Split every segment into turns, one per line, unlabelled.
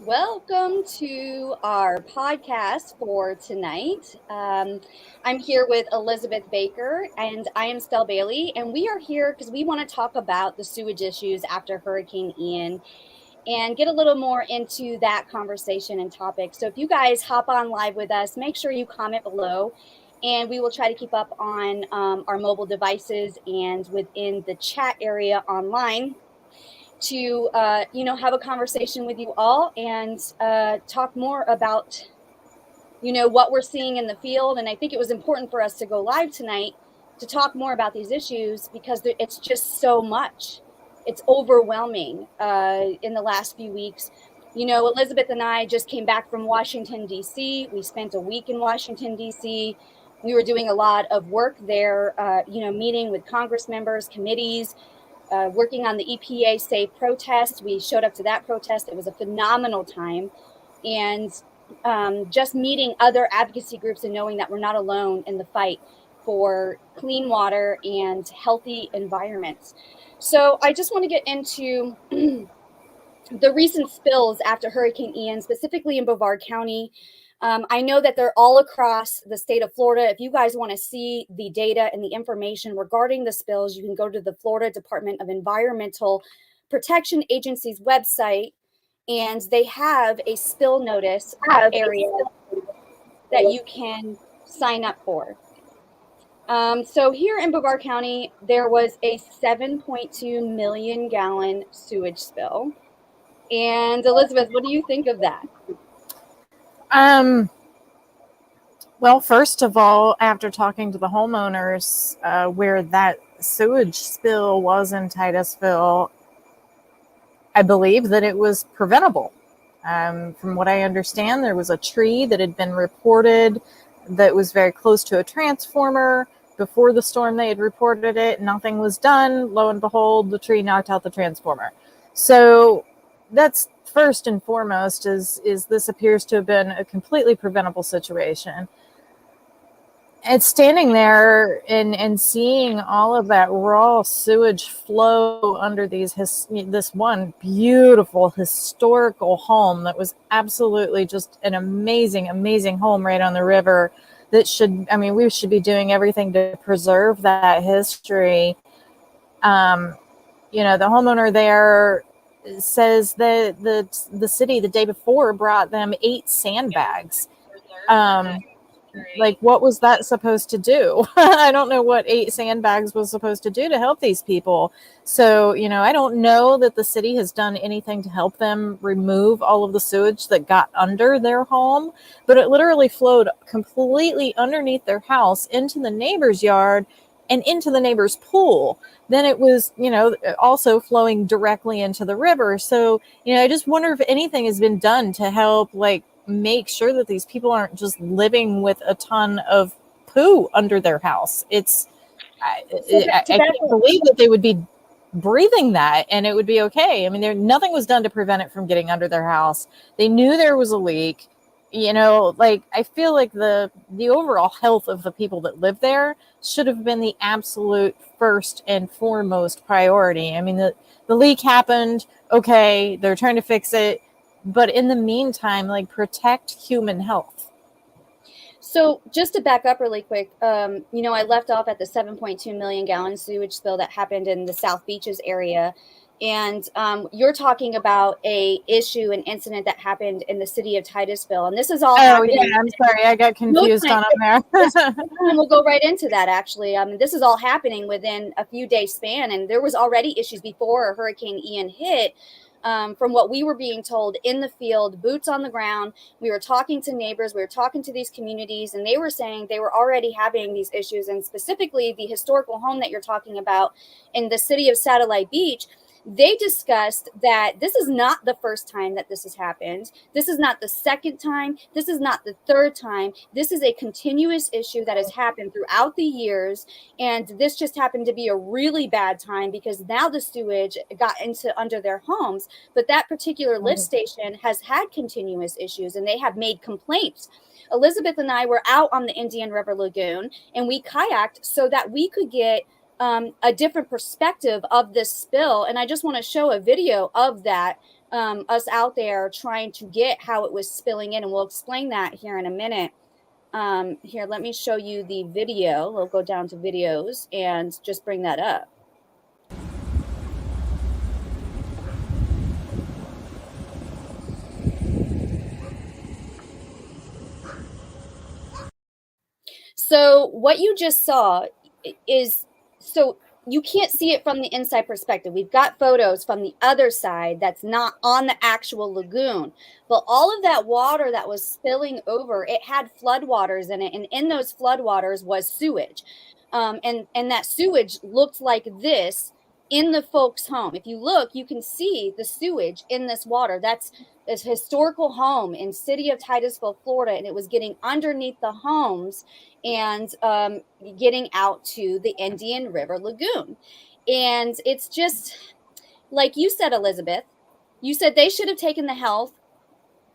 Welcome to our podcast for tonight. I'm here with Elizabeth Baker and I am Stell Bailey, and we are here because we want to talk about the sewage issues after Hurricane Ian and get a little more into that conversation and topic. So if you guys hop on live with us, make sure you comment below, and we will try to keep up on our mobile devices and within the chat area online to have a conversation with you all and talk more about what we're seeing in the field. And I think it was important for us to go live tonight to talk more about these issues because it's just so much. It's overwhelming in the last few weeks. Elizabeth and I just came back from Washington, D.C. We spent a week in Washington, D.C. We were doing a lot of work there, meeting with Congress members, committees, working on the EPA Safe protest. We showed up to that protest. It was a phenomenal time. And just meeting other advocacy groups and knowing that we're not alone in the fight for clean water and healthy environments. So I just want to get into the recent spills after Hurricane Ian, specifically in Brevard County. I know that they're all across the state of Florida. If you guys want to see the data and the information regarding the spills, you can go to the Florida Department of Environmental Protection Agency's website, and they have a spill notice area that you can sign up for. So here in Brevard County, there was a 7.2 million gallon sewage spill. And Elizabeth, what do you think of that?
Well, first of all, after talking to the homeowners where that sewage spill was in Titusville, I believe that it was preventable. From what I understand, there was a tree that had been reported that was very close to a transformer. Before the storm, they had reported it. Nothing was done. Lo and behold, the tree knocked out the transformer. So that's first and foremost is this appears to have been a completely preventable situation. And standing there and seeing all of that raw sewage flow under this one beautiful historical home that was absolutely just an amazing home right on the river that we should be doing everything to preserve that history. The homeowner there says that the city the day before brought them 8 sandbags. Like, what was that supposed to do? I don't know what 8 sandbags was supposed to do to help these people. So, I don't know that the city has done anything to help them remove all of the sewage that got under their home, but it literally flowed completely underneath their house into the neighbor's yard and into the neighbor's pool. Then it was, also flowing directly into the river. So, I just wonder if anything has been done to help, make sure that these people aren't just living with a ton of poo under their house. I can't believe that they would be breathing that and it would be okay. Nothing was done to prevent it from getting under their house. They knew there was a leak. I feel like the overall health of the people that live there should have been the absolute first and foremost priority. The leak happened. Okay, they're trying to fix it. But in the meantime, protect human health.
So just to back up really quick, I left off at the 7.2 million gallon sewage spill that happened in the South Beaches area. And you're talking about an incident that happened in the city of Titusville. And this is all happening.
Yeah, I'm sorry. I got confused on them there.
We'll go right into that, actually. This is all happening within a few days span. And there was already issues before Hurricane Ian hit. From what we were being told in the field, boots on the ground, we were talking to neighbors, we were talking to these communities, and they were saying they were already having these issues. And specifically the historical home that you're talking about in the city of Satellite Beach, they discussed that this is not the first time that this has happened. This is not the second time. This is not the third time. This is a continuous issue that has happened throughout the years. And this just happened to be a really bad time because now the sewage got into under their homes. But that particular lift station has had continuous issues and they have made complaints. Elizabeth and I were out on the Indian River Lagoon and we kayaked so that we could get a different perspective of this spill. And I just want to show a video of that, us out there trying to get how it was spilling in. And we'll explain that here in a minute. Here, let me show you the video. We'll go down to videos and just bring that up. So what you just saw is, so you can't see it from the inside perspective. We've got photos from the other side that's not on the actual lagoon, but all of that water that was spilling over, it had floodwaters in it, and in those floodwaters was sewage, and that sewage looked like this in the folks' home. If you look, you can see the sewage in this water. That's a historical home in city of Titusville, Florida, and it was getting underneath the homes and getting out to the Indian River Lagoon. And it's just like you said, Elizabeth, you said they should have taken the health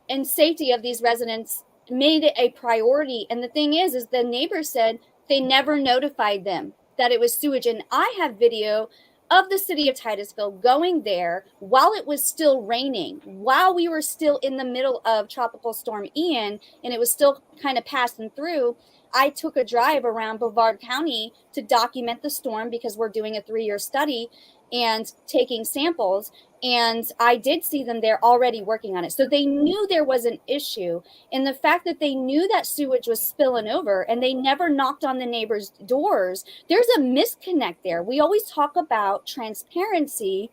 and safety of these residents, made it a priority. And the thing is the neighbors said they never notified them that it was sewage. And I have video of the city of Titusville going there while it was still raining, while we were still in the middle of Tropical Storm Ian, and it was still kind of passing through. I took a drive around Brevard County to document the storm because we're doing a 3-year study and taking samples. And I did see them there already working on it. So they knew there was an issue. And the fact that they knew that sewage was spilling over and they never knocked on the neighbors' doors, there's a disconnect there. We always talk about transparency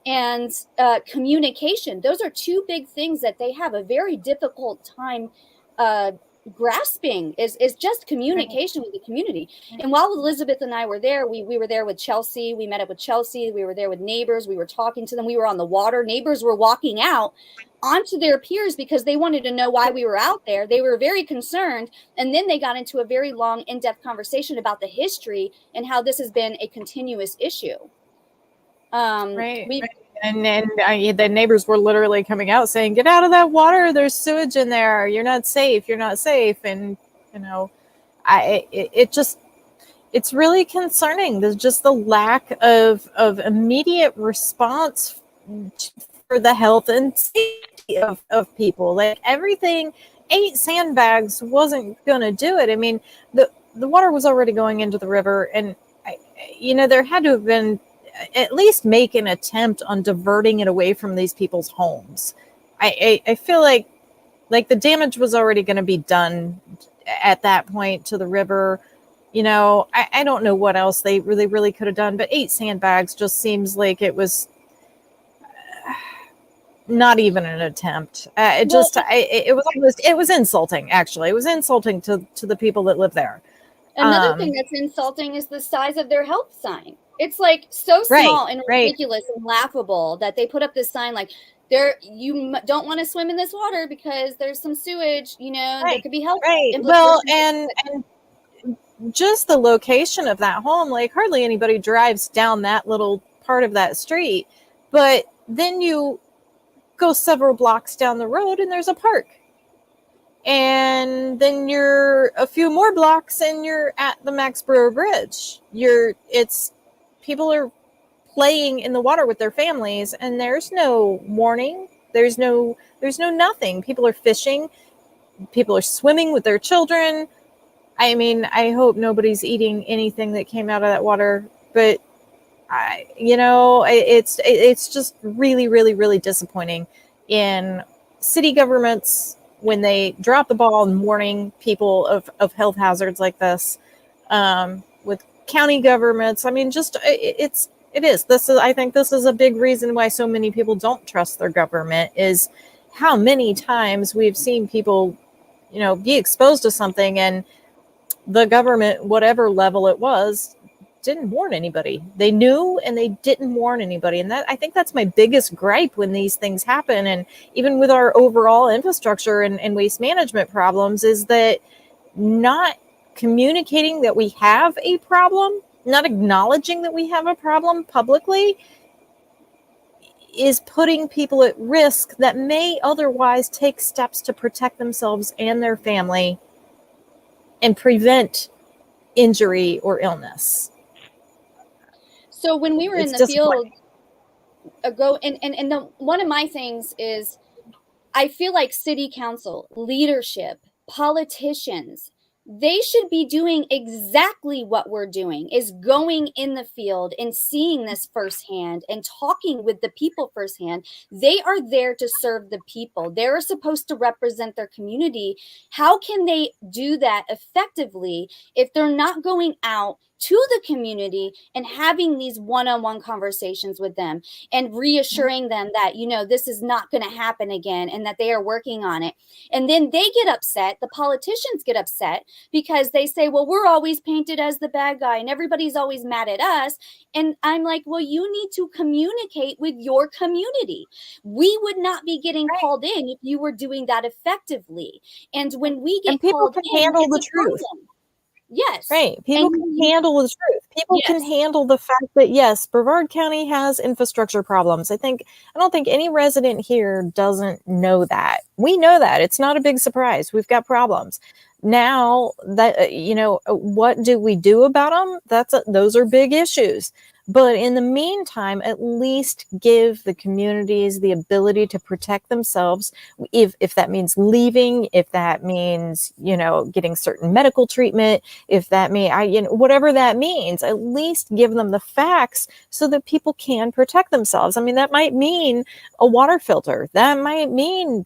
and communication. Those are two big things that they have a very difficult time grasping is just communication with the community. And while Elizabeth and I were there, we were there with Chelsea. We met up with Chelsea. We were there with neighbors. We were talking to them. We were on the water. Neighbors were walking out onto their piers because they wanted to know why we were out there. They were very concerned. And then they got into a very long, in-depth conversation about the history and how this has been a continuous issue.
Right. And the neighbors were literally coming out saying, "Get out of that water. There's sewage in there. You're not safe. You're not safe." And, it's really concerning. There's just the lack of immediate response for the health and safety of people. Like everything, 8 sandbags wasn't going to do it. I mean, the water was already going into the river, and, there had to have been at least make an attempt on diverting it away from these people's homes. I feel like the damage was already going to be done at that point to the river. I don't know what else they really could have done, but 8 sandbags just seems like it was not even an attempt. It was insulting. Actually, it was insulting to the people that live there.
Another thing that's insulting is the size of their health sign. It's like so small and ridiculous and laughable that they put up this sign like, you don't want to swim in this water because there's some sewage, there could be health implications.
Well, and just the location of that home, like hardly anybody drives down that little part of that street, but then you go several blocks down the road and there's a park. And then you're a few more blocks and you're at the Maxborough Bridge. People are playing in the water with their families, and there's no warning. There's no nothing. People are fishing. People are swimming with their children. I mean, I hope nobody's eating anything that came out of that water, but it's just really, really, really disappointing in city governments when they drop the ball in warning people of health hazards like this, with county governments. I mean, I think this is a big reason why so many people don't trust their government, is how many times we've seen people, be exposed to something and the government, whatever level it was, didn't warn anybody. They knew and they didn't warn anybody. And I think that's my biggest gripe when these things happen. And even with our overall infrastructure and waste management problems, is that not communicating that we have a problem, not acknowledging that we have a problem publicly, is putting people at risk that may otherwise take steps to protect themselves and their family and prevent injury or illness.
So when we were in
It's
the field,
disappointing.
one of my things is, I feel like city council, leadership, politicians, they should be doing exactly what we're doing, is going in the field and seeing this firsthand and talking with the people firsthand. They are there to serve the people. They're supposed to represent their community. How can they do that effectively if they're not going out to the community and having these one-on-one conversations with them and reassuring them that, this is not going to happen again and that they are working on it? And then they get upset. The politicians get upset because they say, well, we're always painted as the bad guy and everybody's always mad at us. And I'm like, well, you need to communicate with your community. We would not be getting called in if you were doing that effectively. And when we get
people
called
can
in,
handle
it's
the
a
truth.
problem. Yes.
Right. People can handle the truth. People
Yes.
can handle the fact that, yes, Brevard County has infrastructure problems. I don't think any resident here doesn't know that. We know that. It's not a big surprise. We've got problems. Now that, what do we do about them? Those are big issues. But in the meantime, at least give the communities the ability to protect themselves. If that means leaving, if that means, getting certain medical treatment, if that means, whatever that means, at least give them the facts so that people can protect themselves. I mean, that might mean a water filter. That might mean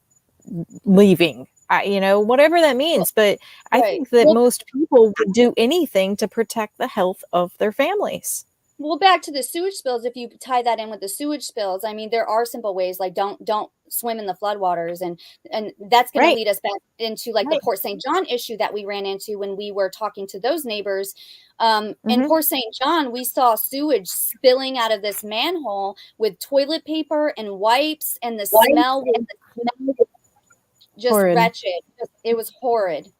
leaving. Whatever that means. But I think that most people would do anything to protect the health of their families.
Well, back to the sewage spills, if you tie that in with the sewage spills, I mean, there are simple ways, like don't swim in the floodwaters, and that's going to lead us back into like the Port St. John issue that we ran into when we were talking to those neighbors. In Port St. John, we saw sewage spilling out of this manhole with toilet paper and wipes, and the smell was just horrid. Wretched. It was horrid.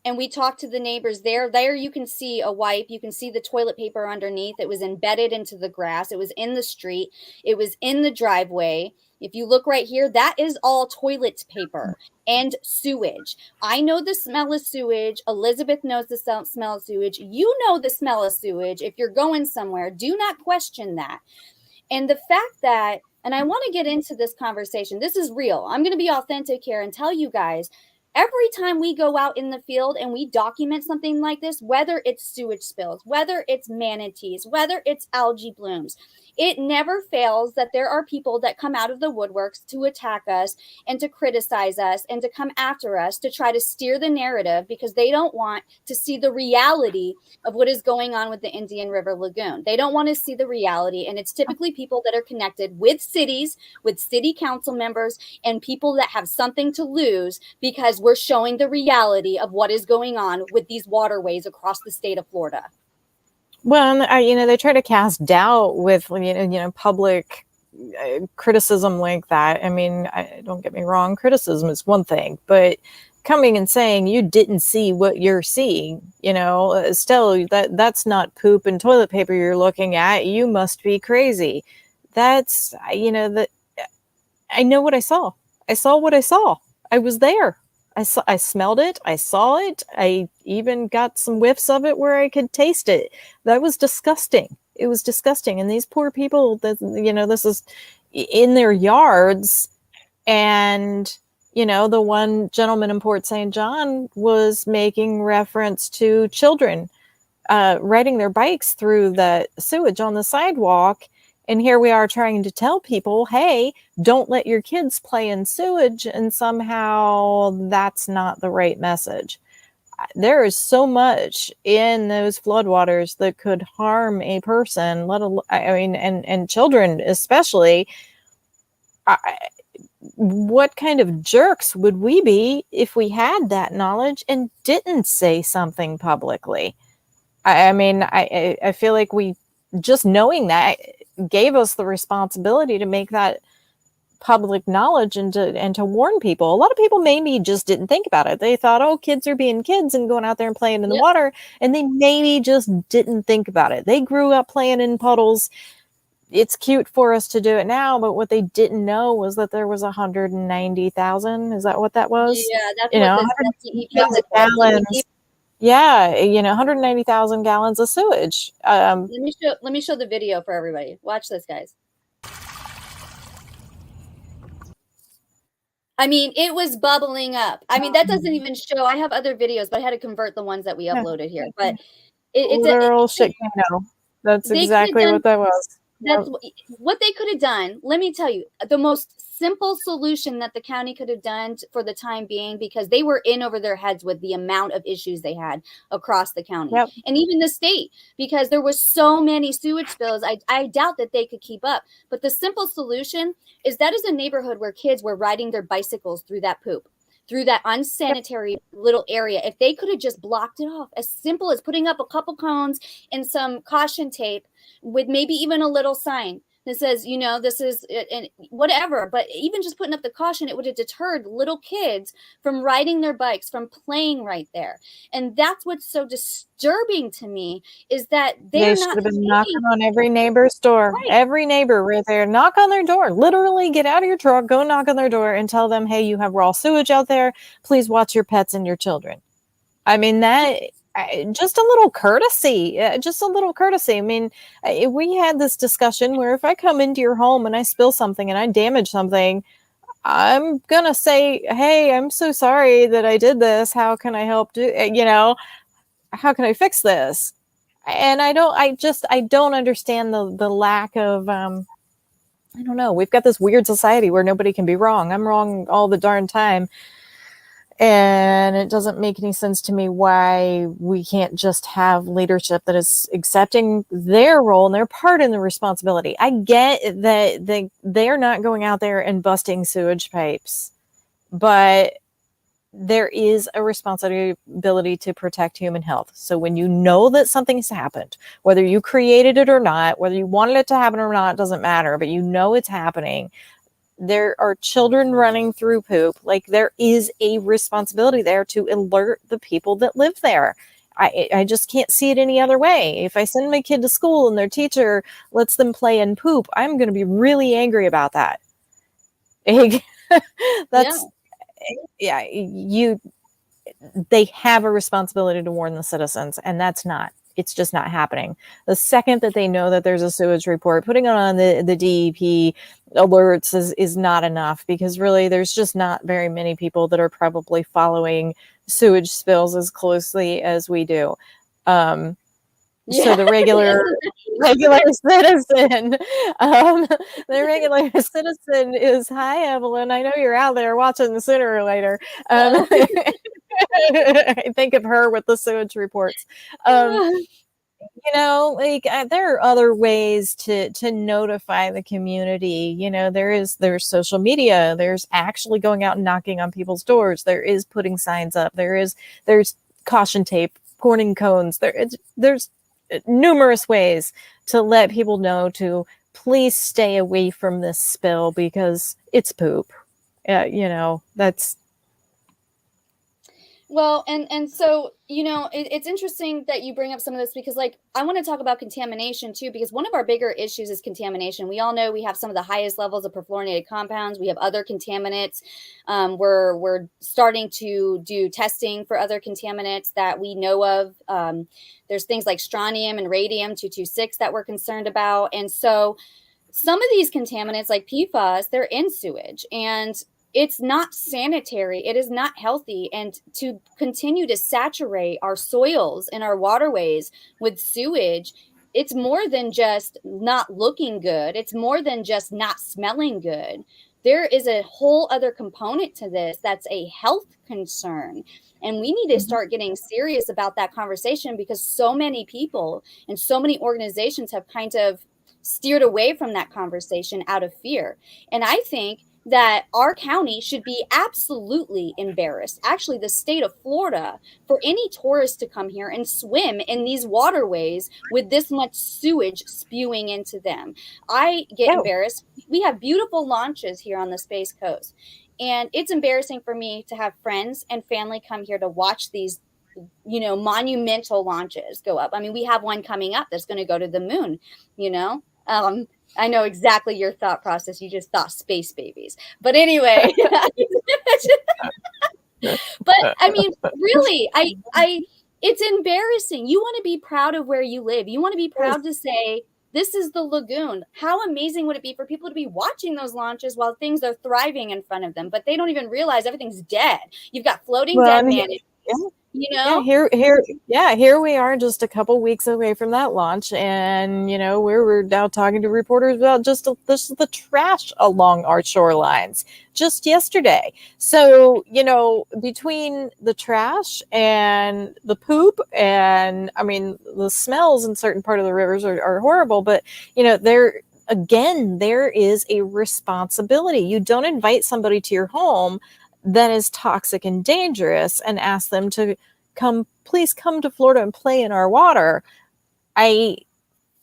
And we talked to the neighbors there. There you can see a wipe. You can see the toilet paper underneath. It was embedded into the grass. It was in the street. It was in the driveway. If you look right here, that is all toilet paper and sewage. I know the smell of sewage. Elizabeth knows the smell of sewage. You know the smell of sewage. If you're going somewhere, do not question that. And the fact that, and I want to get into this conversation. This is real. I'm going to be authentic here and tell you guys, every time we go out in the field and we document something like this, whether it's sewage spills, whether it's manatees, whether it's algae blooms, it never fails that there are people that come out of the woodworks to attack us and to criticize us and to come after us to try to steer the narrative because they don't want to see the reality of what is going on with the Indian River Lagoon. They don't want to see the reality. And it's typically people that are connected with cities, with city council members, and people that have something to lose because we're showing the reality of what is going on with these waterways across the state of Florida.
Well, they try to cast doubt with, public criticism like that. I mean, don't get me wrong, criticism is one thing, but coming and saying you didn't see what you're seeing, still that's not poop and toilet paper you're looking at. You must be crazy. That's, that I know what I saw. I saw what I saw. I was there. I smelled it. I saw it. I even got some whiffs of it where I could taste it. That was disgusting. It was disgusting. And these poor people that, this is in their yards. And, the one gentleman in Port St. John was making reference to children riding their bikes through the sewage on the sidewalk. And here we are trying to tell people, hey, don't let your kids play in sewage. And somehow that's not the right message. There is so much in those floodwaters that could harm a person, and children especially. What kind of jerks would we be if we had that knowledge and didn't say something publicly? I feel like we, just knowing that, gave us the responsibility to make that public knowledge and to warn people. A lot of people maybe just didn't think about it. They thought, oh, kids are being kids and going out there and playing in the water, and they maybe just didn't think about it. They grew up playing in puddles. It's cute for us to do it now, but what they didn't know was that there was 190,000. Is that what that was?
Yeah, that's what the DEP
gallons Yeah, 190,000 gallons of sewage.
Let me show the video for everybody. Watch this, guys. I mean, it was bubbling up. I mean, that doesn't even show. I have other videos, but I had to convert the ones that we uploaded here. But
Literal shit candle. That's exactly what that was.
That's what they could have done. Let me tell you, the most simple solution that the county could have done for the time being, because they were in over their heads with the amount of issues they had across the county and even the state, because there was so many sewage spills. I doubt that they could keep up. But the simple solution is that is a neighborhood where kids were riding their bicycles through that poop, through that unsanitary little area. If they could have just blocked it off, as simple as putting up a couple cones and some caution tape with maybe even a little sign that says, this is, and whatever, but even just putting up the caution, it would have deterred little kids from riding their bikes, from playing right there. And that's what's so disturbing to me, is that they
should have been knocking on every neighbor's door. Right. Every neighbor right there, knock on their door. Literally get out of your truck, go knock on their door and tell them, hey, you have raw sewage out there. Please watch your pets and your children. I mean, just a little courtesy, I mean, we had this discussion where if I come into your home and I spill something and I damage something, I'm going to say, hey, I'm so sorry that I did this. How can I help how can I fix this? And I don't understand the lack of, I don't know. We've got this weird society where nobody can be wrong. I'm wrong all the darn time. And it doesn't make any sense to me why we can't just have leadership that is accepting their role and their part in the responsibility. I get that they're not going out there and busting sewage pipes, but there is a responsibility to protect human health. So when you know that something's happened, whether you created it or not, whether you wanted it to happen or not, doesn't matter, but you know it's happening. There are children running through poop. Like, there is a responsibility there to alert the people that live there. I just can't see it any other way. If I send my kid to school and their teacher lets them play in poop, I'm going to be really angry about that. That's they have a responsibility to warn the citizens, and it's just not happening. The second that they know that there's a sewage report, putting it on the DEP alerts is not enough, because really there's just not very many people that are probably following sewage spills as closely as we do. So the regular citizen is, hi, Evelyn, I know you're out there watching sooner or later. I think of her with the sewage reports. There are other ways to notify the community. There's social media, there's actually going out and knocking on people's doors, there is putting signs up, there's caution tape, warning cones, there's numerous ways to let people know to please stay away from this spill because it's poop. That's
well, and so, it's interesting that you bring up some of this, because I want to talk about contamination too, because one of our bigger issues is contamination. We all know we have some of the highest levels of perfluorinated compounds. We have other contaminants. We're starting to do testing for other contaminants that we know of. There's things like strontium and radium-226 that we're concerned about. And so some of these contaminants like PFAS, they're in sewage, and it's not sanitary. It is not healthy. And to continue to saturate our soils and our waterways with sewage, it's more than just not looking good. It's more than just not smelling good. There is a whole other component to this that's a health concern. And we need to start getting serious about that conversation, because so many people and so many organizations have kind of steered away from that conversation out of fear. And I think that our county should be absolutely embarrassed, actually the state of Florida, for any tourist to come here and swim in these waterways with this much sewage spewing into them. I get embarrassed. We have beautiful launches here on the Space Coast, and it's embarrassing for me to have friends and family come here to watch these monumental launches go up. I mean, we have one coming up that's going to go to the moon, I know exactly your thought process. You just thought space babies. But anyway, but I mean, really, It's embarrassing. You want to be proud of where you live. You want to be proud to say, this is the lagoon. How amazing would it be for people to be watching those launches while things are thriving in front of them, but they don't even realize everything's dead. You've got floating
Well,
dead
and
man, you
yeah,
know?
here we are, just a couple weeks away from that launch, and we're now talking to reporters about just the trash along our shorelines just yesterday. So between the trash and the poop, and I mean the smells in certain part of the rivers are horrible, but there is a responsibility. You don't invite somebody to your home that is toxic and dangerous and ask them to please come to Florida and play in our water. I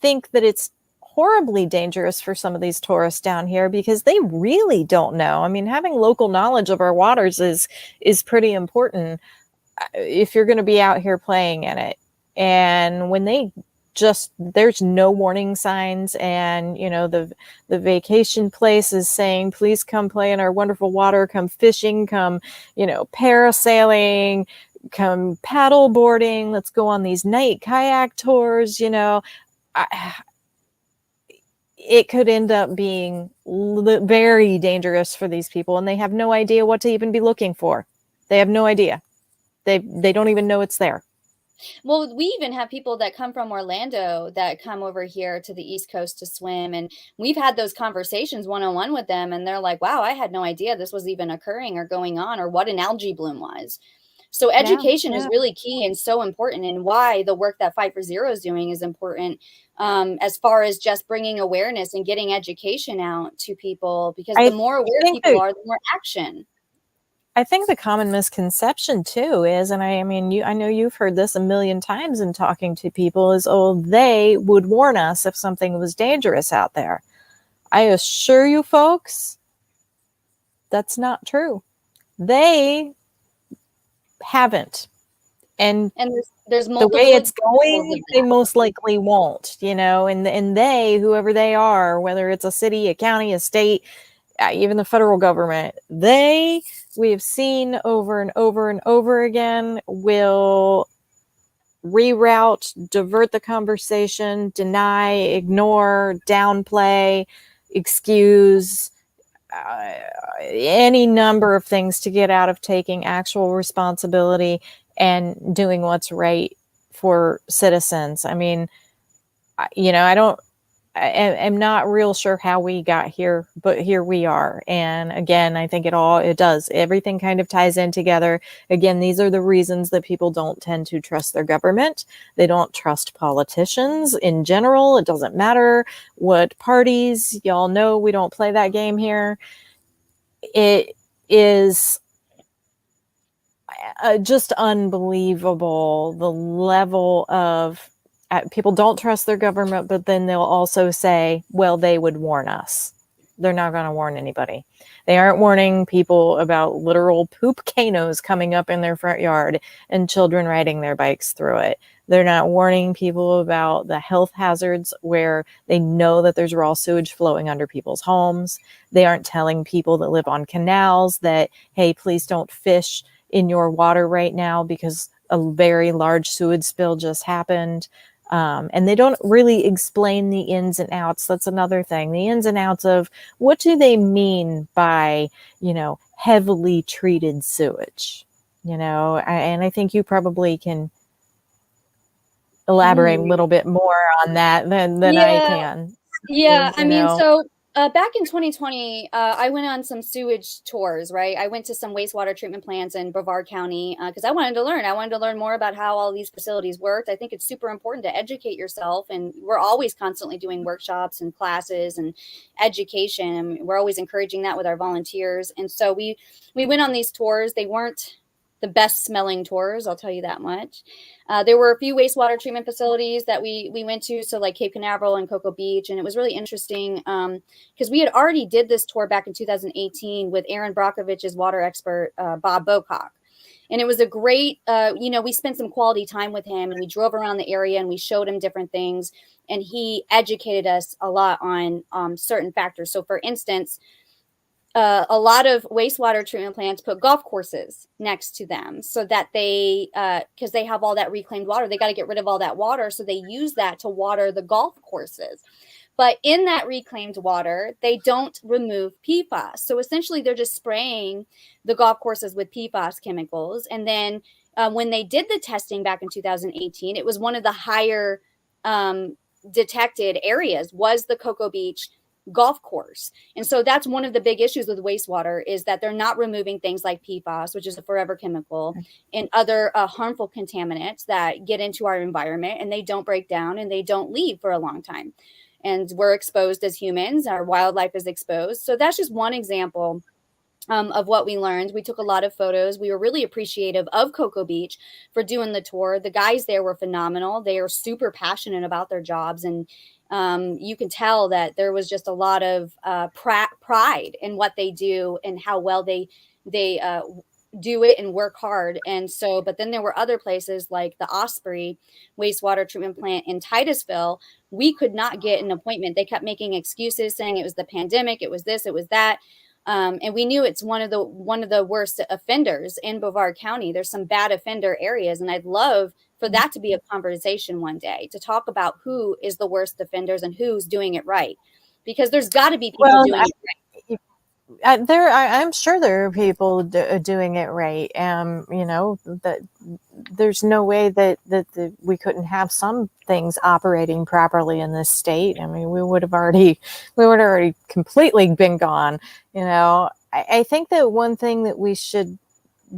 think that it's horribly dangerous for some of these tourists down here because they really don't know. I mean, having local knowledge of our waters is pretty important if you're going to be out here playing in it. And when there's no warning signs, and the vacation place is saying, please come play in our wonderful water, come fishing, come parasailing, come paddle boarding, let's go on these night kayak tours. It could end up being very dangerous for these people, and they have no idea what to even be looking for. They have no idea. They don't even know it's there.
Well, we even have people that come from Orlando that come over here to the East Coast to swim. And we've had those conversations one-on-one with them. And they're like, wow, I had no idea this was even occurring or going on, or what an algae bloom was. So education is really key and so important, and why the work that Fight for Zero is doing is important, as far as just bringing awareness and getting education out to people, because the more aware people are, the more action.
I think the common misconception too is, and I know you've heard this a million times in talking to people, is, oh, they would warn us if something was dangerous out there. I assure you folks, that's not true. They haven't. And
there's
the way it's going, they most likely won't, and they, whoever they are, whether it's a city, a county, a state, even the federal government, we have seen over and over and over again, will reroute, divert the conversation, deny, ignore, downplay, excuse, any number of things to get out of taking actual responsibility and doing what's right for citizens. I mean, I'm not real sure how we got here, but here we are. And again, I think everything kind of ties in together. Again, these are the reasons that people don't tend to trust their government. They don't trust politicians in general. It doesn't matter what parties. Y'all know we don't play that game here. It is just unbelievable, the level of people don't trust their government, but then they'll also say, well, they would warn us. They're not going to warn anybody. They aren't warning people about literal poop canos coming up in their front yard and children riding their bikes through it. They're not warning people about the health hazards where they know that there's raw sewage flowing under people's homes. They aren't telling people that live on canals that, hey, please don't fish in your water right now because a very large sewage spill just happened. And they don't really explain the ins and outs. That's another thing. The ins and outs of what do they mean by, heavily treated sewage, and I think you probably can elaborate a little bit more on that than I can.
Yeah. I mean, so back in 2020, I went on some sewage tours, right? I went to some wastewater treatment plants in Brevard County because I wanted to learn. I wanted to learn more about how all these facilities worked. I think it's super important to educate yourself. And we're always constantly doing workshops and classes and education. And we're always encouraging that with our volunteers. And so we went on these tours. They weren't the best smelling tours, I'll tell you that much. There were a few wastewater treatment facilities that we went to, so like Cape Canaveral and Cocoa Beach, and it was really interesting because we had already did this tour back in 2018 with Aaron Brockovich's water expert, Bob Bocock. And it was a great, we spent some quality time with him, and we drove around the area and we showed him different things, and he educated us a lot on certain factors. So for instance, a lot of wastewater treatment plants put golf courses next to them so that they, because they have all that reclaimed water, they got to get rid of all that water. So they use that to water the golf courses. But in that reclaimed water, they don't remove PFAS. So essentially, they're just spraying the golf courses with PFAS chemicals. And then when they did the testing back in 2018, it was one of the higher detected areas was the Cocoa Beach golf course. And so that's one of the big issues with wastewater is that they're not removing things like PFAS, which is a forever chemical, and other harmful contaminants that get into our environment, and they don't break down and they don't leave for a long time. And we're exposed as humans, our wildlife is exposed. So that's just one example of what we learned. We took a lot of photos. We were really appreciative of Cocoa Beach for doing the tour. The guys there were phenomenal. They are super passionate about their jobs. And you can tell that there was just a lot of pride in what they do and how well they do it and work hard. And so, but then there were other places like the Osprey wastewater treatment plant in Titusville. We could not get an appointment. They kept making excuses, saying it was the pandemic, it was this, it was that. And we knew it's one of the worst offenders in Brevard County. There's some bad offender areas, and I'd love for that to be a conversation one day to talk about who is the worst offenders and who's doing it right, because there's got to be people doing it right.
I'm sure there are people doing it right. That there's no way that we couldn't have some things operating properly in this state. I mean, we would have already completely been gone. I think that one thing that we should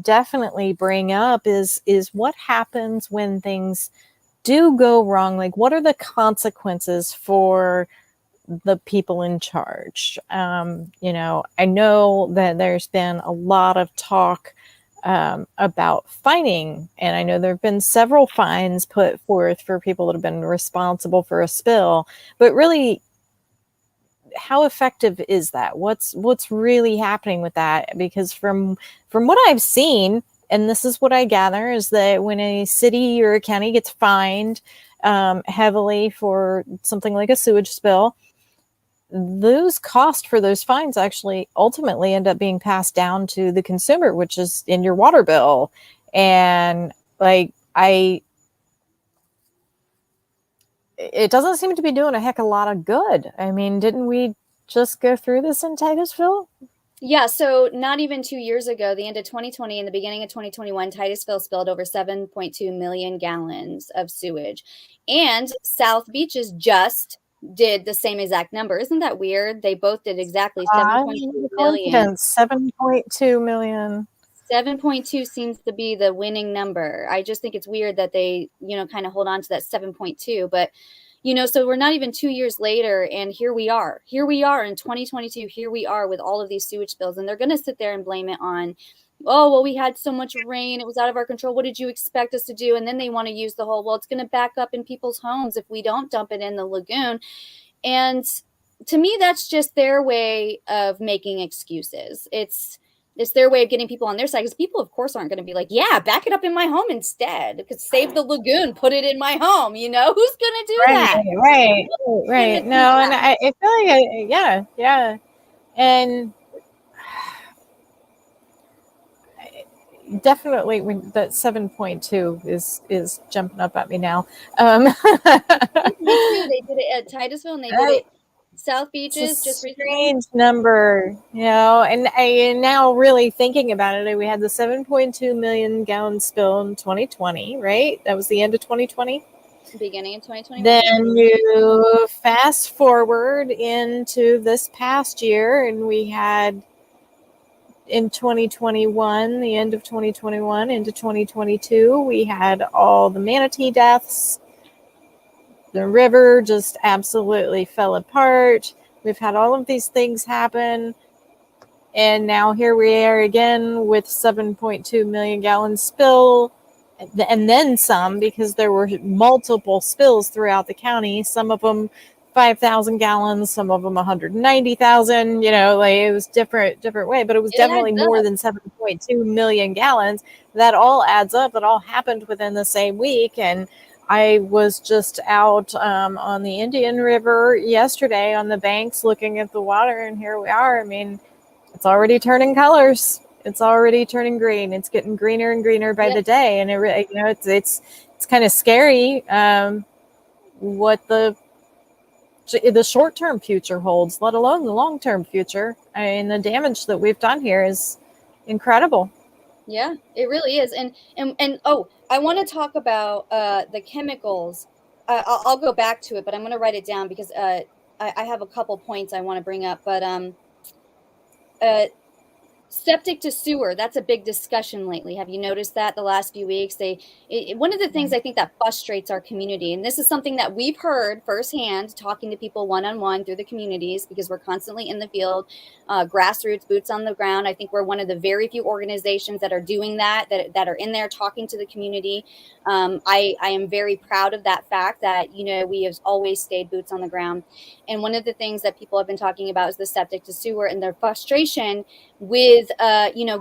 definitely bring up is what happens when things do go wrong. Like, what are the consequences for the people in charge? I know that there's been a lot of talk about fining, and I know there have been several fines put forth for people that have been responsible for a spill, but really, how effective is that? What's really happening with that? Because from what I've seen, and this is what I gather, is that when a city or a county gets fined heavily for something like a sewage spill, those costs for those fines actually ultimately end up being passed down to the consumer, which is in your water bill. And it doesn't seem to be doing a heck of a lot of good. I mean, didn't we just go through this in Titusville?
Yeah, so not even 2 years ago, the end of 2020 and the beginning of 2021, Titusville spilled over 7.2 million gallons of sewage. And South Beaches just did the same exact number. Isn't that weird? They both did exactly 7.2 million.
7.2 million.
7.2 seems to be the winning number. I just think it's weird that they, kind of hold on to that 7.2. But, so we're not even 2 years later, and here we are in 2022. Here we are with all of these sewage spills, and they're going to sit there and blame it on, oh, well, we had so much rain. It was out of our control. What did you expect us to do? And then they want to use the whole, well, it's going to back up in people's homes if we don't dump it in the lagoon. And to me, that's just their way of making excuses. It's their way of getting people on their side, because people, of course, aren't going to be like, yeah, back it up in my home instead. It could save the lagoon, put it in my home. Who's going to do that?
Right. No, and I feel like, yeah. And definitely that 7.2 is jumping up at me now.
Me too. They did it at Titusville, and they did it South Beaches just
strange number, and I now really thinking about it, we had the 7.2 million gallon spill in 2020, right? That was the end of 2020,
beginning of 2021.
Then you fast forward into this past year, and we had in 2021, the end of 2021 into 2022, we had all the manatee deaths. The river just absolutely fell apart. We've had all of these things happen. And now here we are again with 7.2 million gallon spill. And then some, because there were multiple spills throughout the county. Some of them 5,000 gallons, some of them 190,000. It was different way. But it was definitely more than 7.2 million gallons. That all adds up. That all happened within the same week. And I was just out on the Indian River yesterday on the banks looking at the water, and here we are. I mean, It's already turning colors. It's already turning green. It's getting greener and greener by the day, and it's kind of scary what the short-term future holds, let alone the long-term future. I mean, the damage that we've done here is incredible.
Yeah, it really is. And oh, I want to talk about the chemicals. I'll go back to it, but I'm going to write it down because I have a couple points I want to bring up. But uh, septic to sewer, that's a big discussion lately. Have you noticed that the last few weeks? One of the things I think that frustrates our community, and this is something that we've heard firsthand talking to people one-on-one through the communities, because we're constantly in the field, grassroots, boots on the ground. I think we're one of the very few organizations that are doing that are in there talking to the community. I am very proud of that fact that, we have always stayed boots on the ground. And one of the things that people have been talking about is the septic to sewer and their frustration with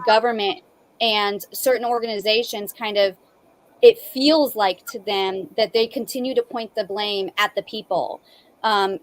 government and certain organizations. Kind of, it feels like to them that they continue to point the blame at the people,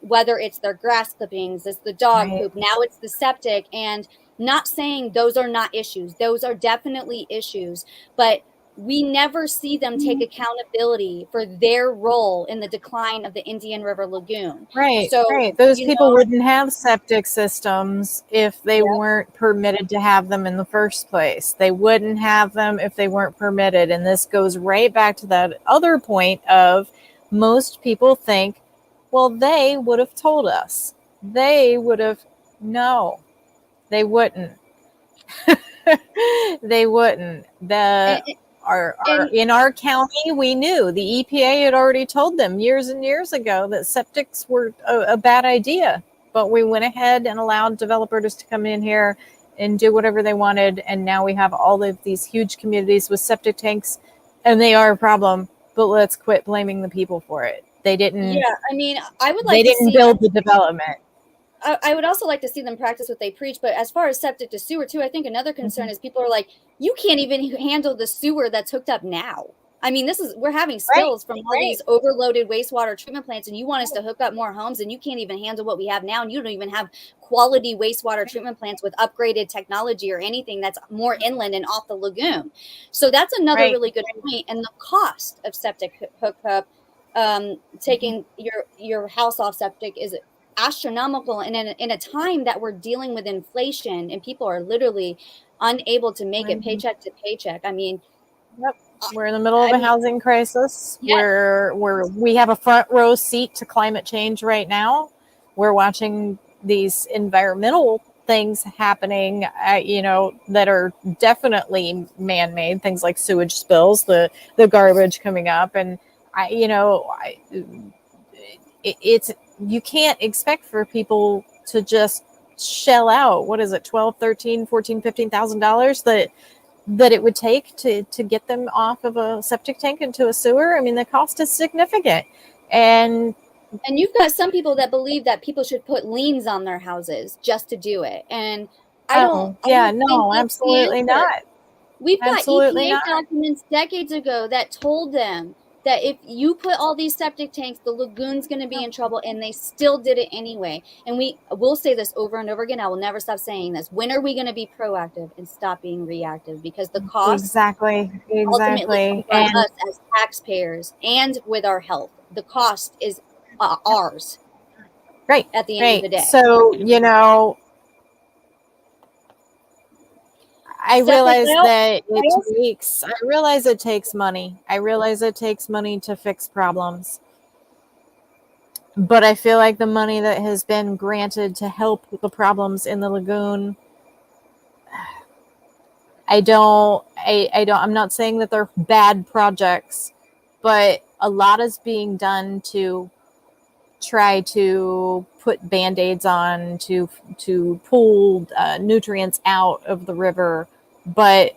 whether it's their grass clippings, it's the dog poop, now it's the septic. And not saying those are not issues, those are definitely issues, but we never see them take accountability for their role in the decline of the Indian River Lagoon.
Right.
So,
Those people wouldn't have septic systems if they weren't permitted to have them in the first place. They wouldn't have them if they weren't permitted. And this goes right back to that other point of most people think, well, they would have told us. They would have. No, they wouldn't. They wouldn't. In our county, we knew the EPA had already told them years and years ago that septics were a bad idea, but we went ahead and allowed developers to come in here and do whatever they wanted. And now we have all of these huge communities with septic tanks, and they are a problem, but let's quit blaming the people for it. They didn't.
Yeah, I mean, I would like
they didn't build the development.
I would also like to see them practice what they preach. But as far as septic to sewer too, I think another concern is people are like, you can't even handle the sewer that's hooked up now. I mean, we're having spills from all these overloaded wastewater treatment plants, and you want us to hook up more homes, and you can't even handle what we have now. And you don't even have quality wastewater treatment plants with upgraded technology or anything that's more inland and off the lagoon. So that's another really good point. And the cost of septic hookup, taking your house off septic, is astronomical. And in a time that we're dealing with inflation and people are literally unable to make it paycheck to paycheck. I mean,
we're in the middle of a housing crisis where we have a front row seat to climate change right now. We're watching these environmental things happening, that are definitely man-made, things like sewage spills, the garbage coming up. And it's, you can't expect for people to just shell out, what is it, $12, $13, $14, $15,000 that it would take to get them off of a septic tank into a sewer. I mean, the cost is significant. And
you've got some people that believe that people should put liens on their houses just to do it. And
absolutely not.
We've got EPA documents decades ago that told them that if you put all these septic tanks, the lagoon's going to be in trouble, and they still did it anyway. And we'll say this over and over again. I will never stop saying this. When are we going to be proactive and stop being reactive? Because the cost
ultimately
on us as taxpayers and with our health, the cost is ours.
Right.
At the end of the day.
So, I realize that it takes money. I realize it takes money to fix problems. But I feel like the money that has been granted to help with the problems in the lagoon, I'm not saying that they're bad projects, but a lot is being done to try to put Band-Aids on, to pull nutrients out of the river, but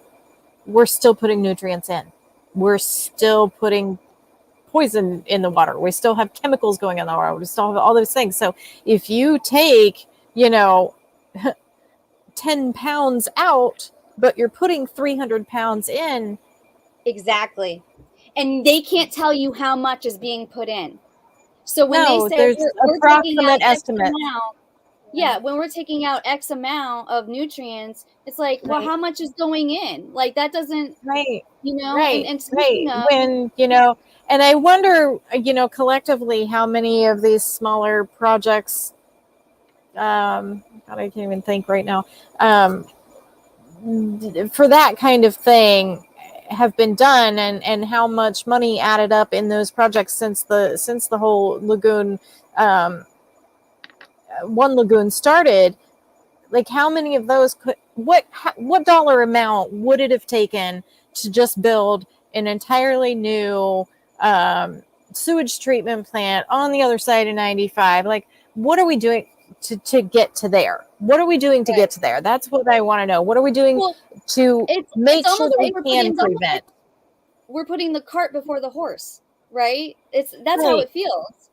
we're still putting nutrients in. We're still putting poison in the water. We still have chemicals going in the water. We still have all those things. So if you take, 10 pounds out, but you're putting 300 pounds in.
Exactly. And they can't tell you how much is being put in. So when they say
there's approximate estimate.
yeah, when we're taking out X amount of nutrients, it's like, well,
Right.
how much is going in? Like that doesn't,
Right.
and,
Right.
speaking
Right.
of,
When, and I wonder, collectively how many of these smaller projects, God, I can't even think right now, for that kind of thing have been done, and how much money added up in those projects since the whole lagoon, um, one lagoon started. Like, how many of those what dollar amount would it have taken to just build an entirely new, sewage treatment plant on the other side of 95? Like, what are we doing to get to there? What are we doing to
right.
get to there? That's what I want to know. What are we doing
Well,
to
it's
make sure
almost
that we
like
can prevent?
we're putting the cart before the horse, right? That's how
Right,
it feels.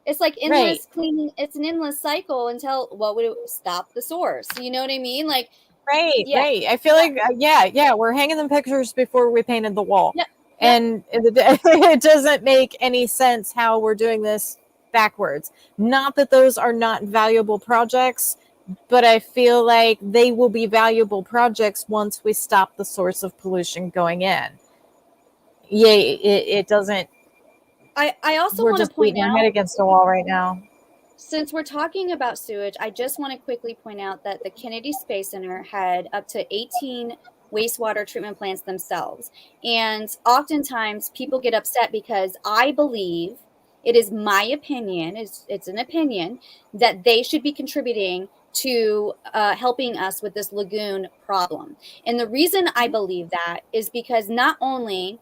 It's like
right,
endless cleaning. It's an endless cycle until what would it stop the source? You know what I mean? Like,
right,
yeah,
right. I feel like, yeah, we're hanging them pictures before we painted the wall.
yep, yep.
And it doesn't make any sense how we're doing this backwards. Not that those are not valuable projects, but I feel like they will be valuable projects once we stop the source of pollution going in. Yeah, it doesn't.
I also
We're
want
just
to point
beating our head
out,
against a wall right now.
since we're talking about sewage, I just want to quickly point out that the Kennedy Space Center had up to 18 wastewater treatment plants themselves. And oftentimes people get upset because I believe, it is my opinion, it's an opinion, that they should be contributing to helping us with this lagoon problem. And the reason I believe that is because not only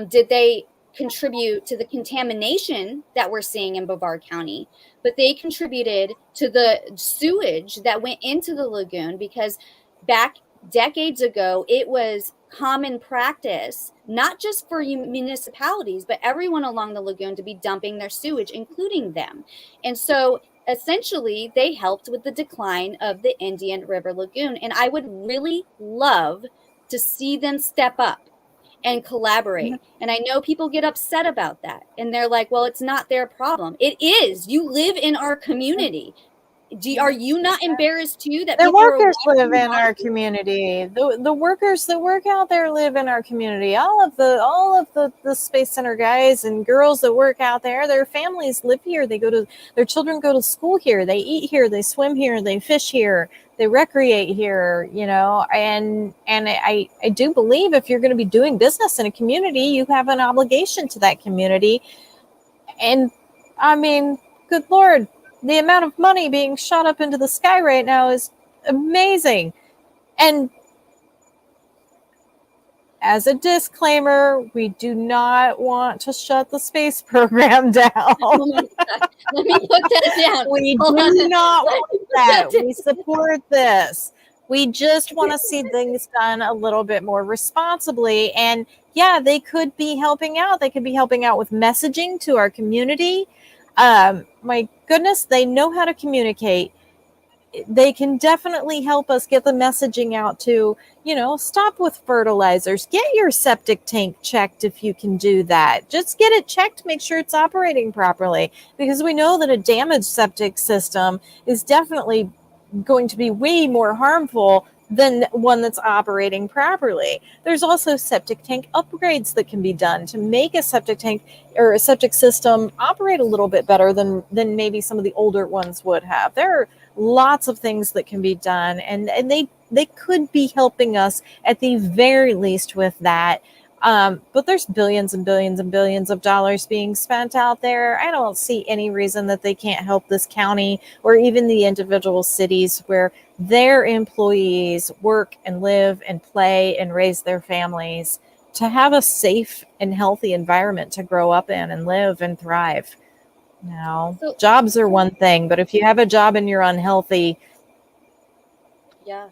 did they contribute to the contamination that we're seeing in Brevard County, but they contributed to the sewage that went into the lagoon, because back decades ago, it was common practice, not just for municipalities, but everyone along the lagoon, to be dumping their sewage, including them. And so essentially, they helped with the decline of the Indian River Lagoon. And I would really love to see them step up and collaborate. And I know people get upset about that. And they're like, well, it's not their problem. It is. You live in our community. Are you not embarrassed too that
The
people are
workers live
walking
in
by?
our community. The workers that work out there live in our community. All of the Space Center guys and girls that work out there, their families live here. Their children go to school here. They eat here. They swim here. They fish here. They recreate here. And I do believe if you're going to be doing business in a community, you have an obligation to that community. And I mean, good Lord, the amount of money being shot up into the sky right now is amazing. And as a disclaimer, we do not want to shut the space program down.
Oh my God. Let me put that down.
We
Hold on.
do not want that.
That
We support this. We just want to see things done a little bit more responsibly. And yeah, they could be helping out. They could be helping out with messaging to our community. My goodness, they know how to communicate. They can definitely help us get the messaging out to, stop with fertilizers. Get your septic tank checked if you can do that. Just get it checked, make sure it's operating properly, because we know that a damaged septic system is definitely going to be way more harmful than one that's operating properly. There's also septic tank upgrades that can be done to make a septic tank or a septic system operate a little bit better than maybe some of the older ones would have. There are lots of things that can be done, and they could be helping us at the very least with that. But there's billions and billions and billions of dollars being spent out there. I don't see any reason that they can't help this county or even the individual cities where their employees work and live and play and raise their families, to have a safe and healthy environment to grow up in and live and thrive.
So,
Jobs are one thing, but if you have a job and you're unhealthy,
yeah,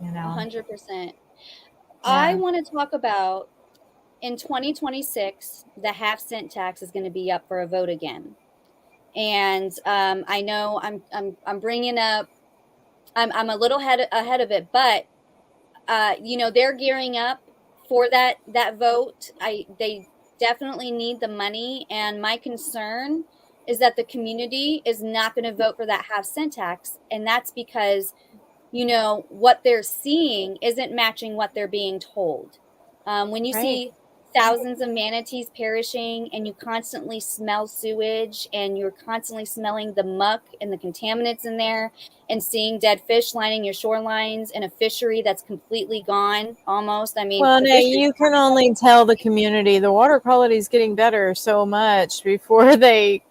100%. I
yeah.
want to talk about, in 2026, the half-cent tax is going to be up for a vote again. And I know I'm bringing up, I'm a little ahead of it, but they're gearing up for that vote. They definitely need the money, and my concern is that the community is not going to vote for that half-cent tax. And that's because, what they're seeing isn't matching what they're being told. When you
Right.
see thousands of manatees perishing and you constantly smell sewage and you're constantly smelling the muck and the contaminants in there and seeing dead fish lining your shorelines in a fishery that's completely gone almost. I mean,
Well,
the
now
fish.
you can only tell the community the water quality is getting better so much before they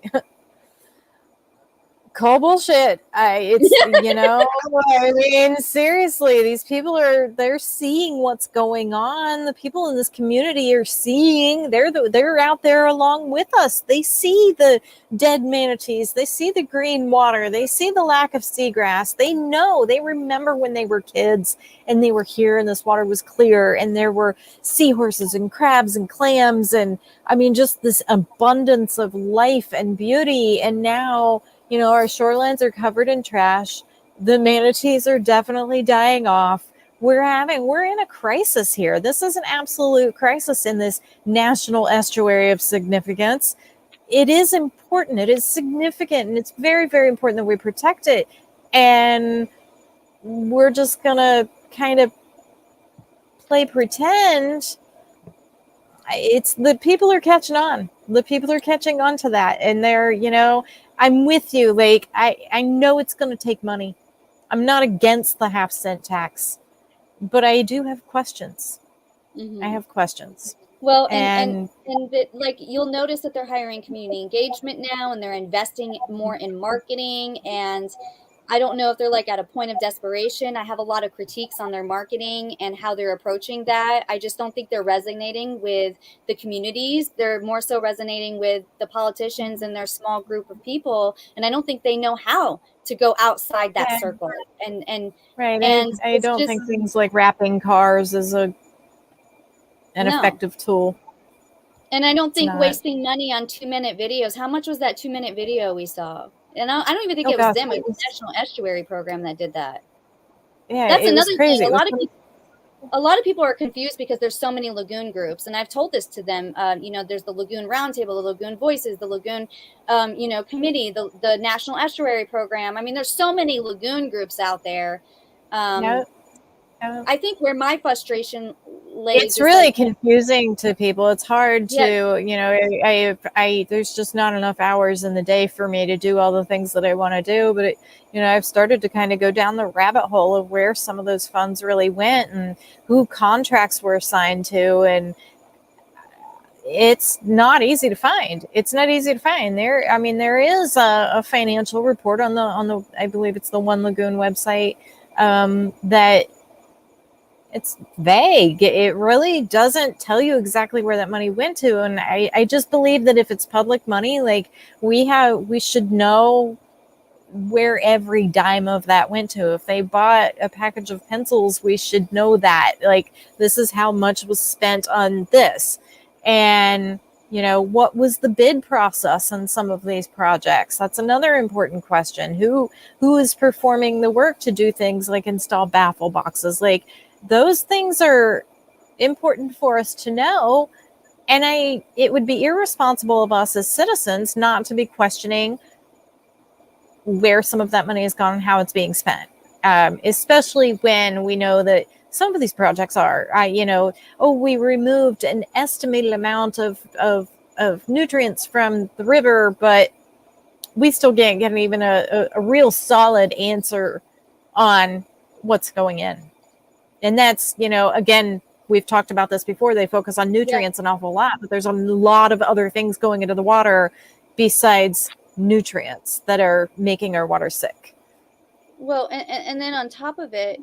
call bullshit. I mean, seriously, these people they're seeing what's going on. The people in this community are seeing. They're out there along with us. They see the dead manatees. They see the green water. They see the lack of seagrass. They know. They remember when they were kids and they were here and this water was clear and there were seahorses and crabs and clams and I mean just this abundance of life and beauty. And now our shorelines are covered in trash. The manatees are definitely dying off. We're in a crisis here. This is an absolute crisis in this national estuary of significance. It is important. It is significant. And it's very, very important that we protect it. And we're just going to kind of play pretend. It's the people are catching on. The people are catching on to that. And they're, I'm with you. Like, I know it's going to take money. I'm not against the half-cent tax, but I do have questions.
Mm-hmm.
I have questions.
Well, and like you'll notice that they're hiring community engagement now, and they're investing more in marketing. And I don't know if they're like at a point of desperation. I have a lot of critiques on their marketing and how they're approaching that. I just don't think they're resonating with the communities. They're more so resonating with the politicians and their small group of people. And I don't think they know how to go outside that circle.
Right.
And
I don't think things like wrapping cars is an effective tool.
And I don't think wasting money on 2-minute videos. How much was that 2-minute video we saw? And I don't even think it was them. It was the National Estuary Program that did that.
Yeah,
that's
it
another
was crazy.
thing. A lot of people are confused because there's so many Lagoon groups, and I've told this to them. There's the Lagoon Roundtable, the Lagoon Voices, the Lagoon, Committee, the National Estuary Program. I mean, there's so many Lagoon groups out there. I think where my frustration lays.
It's really confusing to people. It's hard to, there's just not enough hours in the day for me to do all the things that I want to do. But, I've started to kind of go down the rabbit hole of where some of those funds really went and who contracts were assigned to. And it's not easy to find. There is a financial report on the, I believe it's the One Lagoon website that it's vague. It really doesn't tell you exactly where that money went to. And I just believe that if it's public money, like we should know where every dime of that went to. If they bought a package of pencils, we should know that. Like, this is how much was spent on this. And, what was the bid process on some of these projects? That's another important question. Who is performing the work to do things like install baffle boxes? Like, those things are important for us to know. And it would be irresponsible of us as citizens not to be questioning where some of that money has gone and how it's being spent. Especially when we know that some of these projects are, we removed an estimated amount of nutrients from the river, but we still can't get even a real solid answer on what's going in. And that's, again, we've talked about this before. They focus on nutrients an awful lot, but there's a lot of other things going into the water besides nutrients that are making our water sick.
Well, and then on top of it,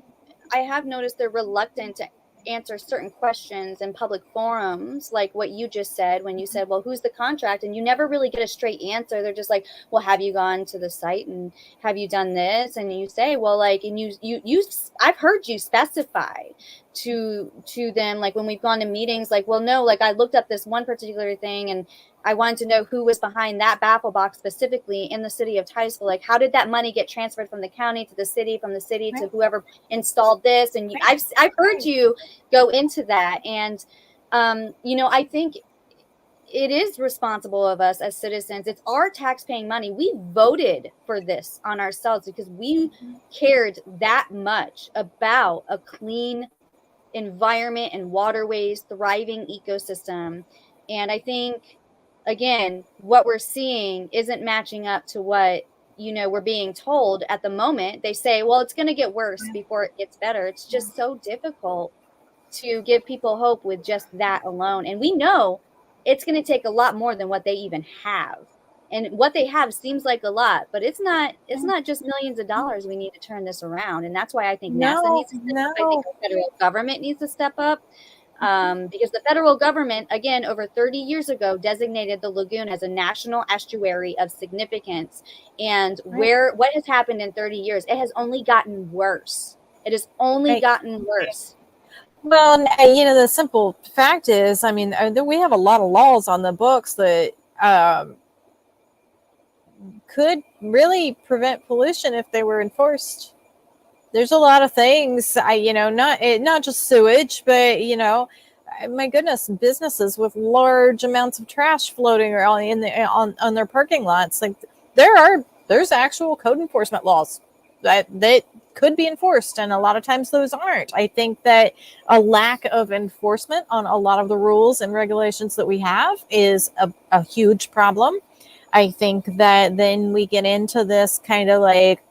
I have noticed they're reluctant to answer certain questions in public forums, like what you just said when you said, well, who's the contract? And you never really get a straight answer. They're just like, well, have you gone to the site and have you done this? And you say, well, like, and you I've heard you specify to them, like when we've gone to meetings, like, well, no, like I looked up this one particular thing and I wanted to know who was behind that baffle box specifically in the city of Titusville. Like, how did that money get transferred from the county to the city, from the city to whoever installed this? And I've heard you go into that. And, I think it is responsible of us as citizens. It's our tax-paying money. We voted for this on ourselves because we cared that much about a clean environment and waterways, thriving ecosystem. And I think, again, what we're seeing isn't matching up to what, we're being told at the moment. They say, well, it's going to get worse before it gets better. It's just so difficult to give people hope with just that alone. And we know it's going to take a lot more than what they even have. And what they have seems like a lot, but it's not just millions of dollars we need to turn this around. And that's why I think NASA needs to step up. I think the federal government needs to step up. Because the federal government, again, over 30 years ago, designated the lagoon as a national estuary of significance. And what has happened in 30 years, it has only gotten worse. It has only gotten worse.
Well, the simple fact is, I mean, we have a lot of laws on the books that could really prevent pollution if they were enforced. There's a lot of things, not just sewage, but, my goodness, businesses with large amounts of trash floating around on their parking lots. Like there's actual code enforcement laws that could be enforced, and a lot of times those aren't. I think that a lack of enforcement on a lot of the rules and regulations that we have is a huge problem. I think that then we get into this kind of like,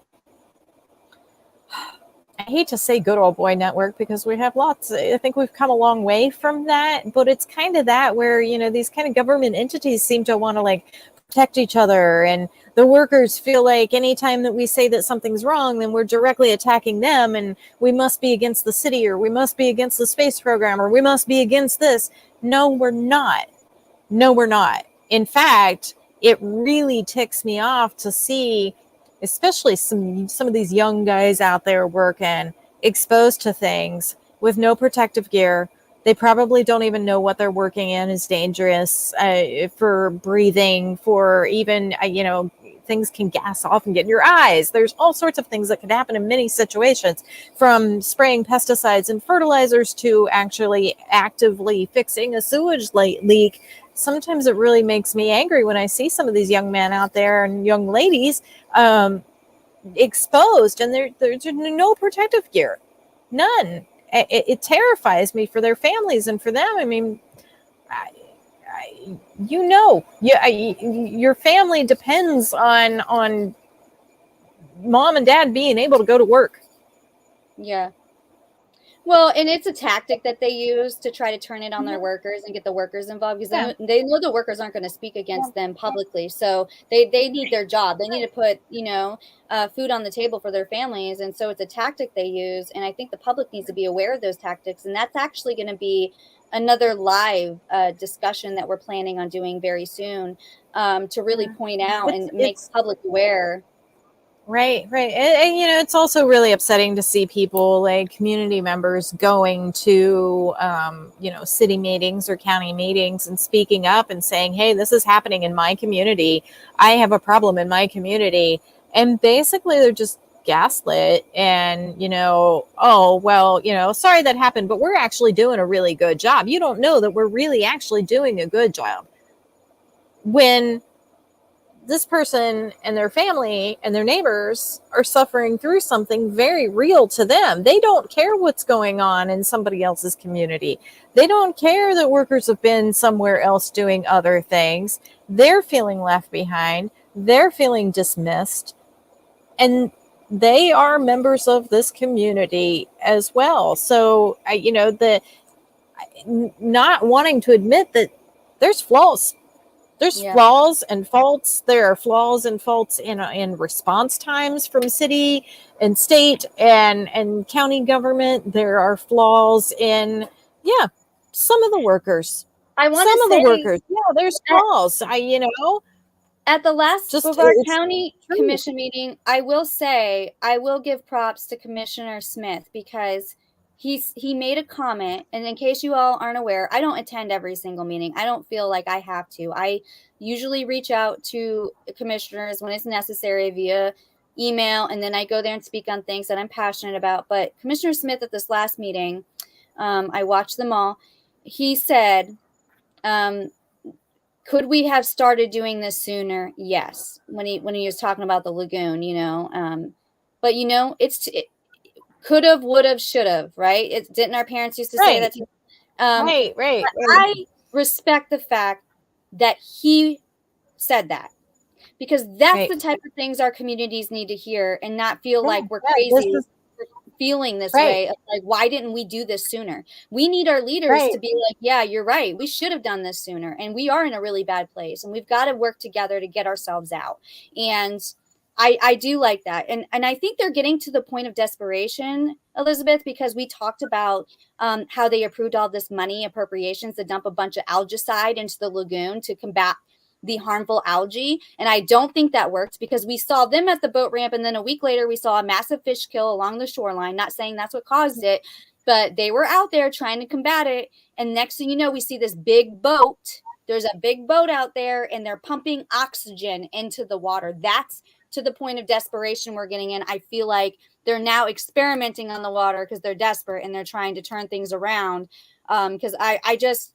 I hate to say good old boy network because we have lots. I think we've come a long way from that, but it's kind of that where, these kind of government entities seem to want to like protect each other, and the workers feel like anytime that we say that something's wrong, then we're directly attacking them, and we must be against the city, or we must be against the space program, or we must be against this. No, we're not. In fact, it really ticks me off to see, especially some of these young guys out there working, exposed to things with no protective gear. They probably don't even know what they're working in is dangerous for breathing, for even, things can gas off and get in your eyes. There's all sorts of things that could happen in many situations, from spraying pesticides and fertilizers to actually actively fixing a sewage leak. Sometimes it really makes me angry when I see some of these young men out there and young ladies exposed, and there's no protective gear, none. It terrifies me for their families and for them. I mean, your family depends on mom and dad being able to go to work.
Yeah. Well, and it's a tactic that they use to try to turn it on their workers and get the workers involved, because they know the workers aren't going to speak against them publicly. So they need their job. They need to put, food on the table for their families. And so it's a tactic they use. And I think the public needs to be aware of those tactics. And that's actually going to be another live discussion that we're planning on doing very soon, to really point out and make the public aware.
Right. And, it's also really upsetting to see people like community members going to, city meetings or county meetings and speaking up and saying, hey, this is happening in my community. I have a problem in my community. And basically they're just gaslit and, oh, well, sorry that happened, but we're actually doing a really good job. You don't know that we're really actually doing a good job. When this person and their family and their neighbors are suffering through something very real to them. They don't care what's going on in somebody else's community. They don't care that workers have been somewhere else doing other things. They're feeling left behind. They're feeling dismissed. And they are members of this community as well. So, not wanting to admit that there's flaws. There's flaws and faults. There are flaws and faults in response times from city and state and county government. There are flaws in, some of the workers. There's flaws.
At the last Brevard County Commission meeting, I will give props to Commissioner Smith, because he made a comment. And in case you all aren't aware, I don't attend every single meeting. I don't feel like I have to. I usually reach out to commissioners when it's necessary via email, and then I go there and speak on things that I'm passionate about. But Commissioner Smith, at this last meeting, I watched them all. He said, Could we have started doing this sooner? Yes. When he was talking about the lagoon, but it could have, would have, should have, right? It didn't our parents used to say
Right.
that? Right.
Right.
I respect the fact that he said that, because that's the type of things our communities need to hear, and not feel like we're crazy feeling this way. Like, why didn't we do this sooner? We need our leaders to be like, yeah, you're right. We should have done this sooner. And we are in a really bad place, and we've got to work together to get ourselves out. And I do like that. And I think they're getting to the point of desperation, Elizabeth, because we talked about how they approved all this money appropriations to dump a bunch of algicide into the lagoon to combat the harmful algae. And I don't think that worked, because we saw them at the boat ramp, and then a week later we saw a massive fish kill along the shoreline. Not saying that's what caused it, but they were out there trying to combat it. And next thing you know, we see this big boat. There's a big boat out there, and they're pumping oxygen into the water. That's to the point of desperation we're getting in. I feel like they're now experimenting on the water because they're desperate, and they're trying to turn things around. Because I just,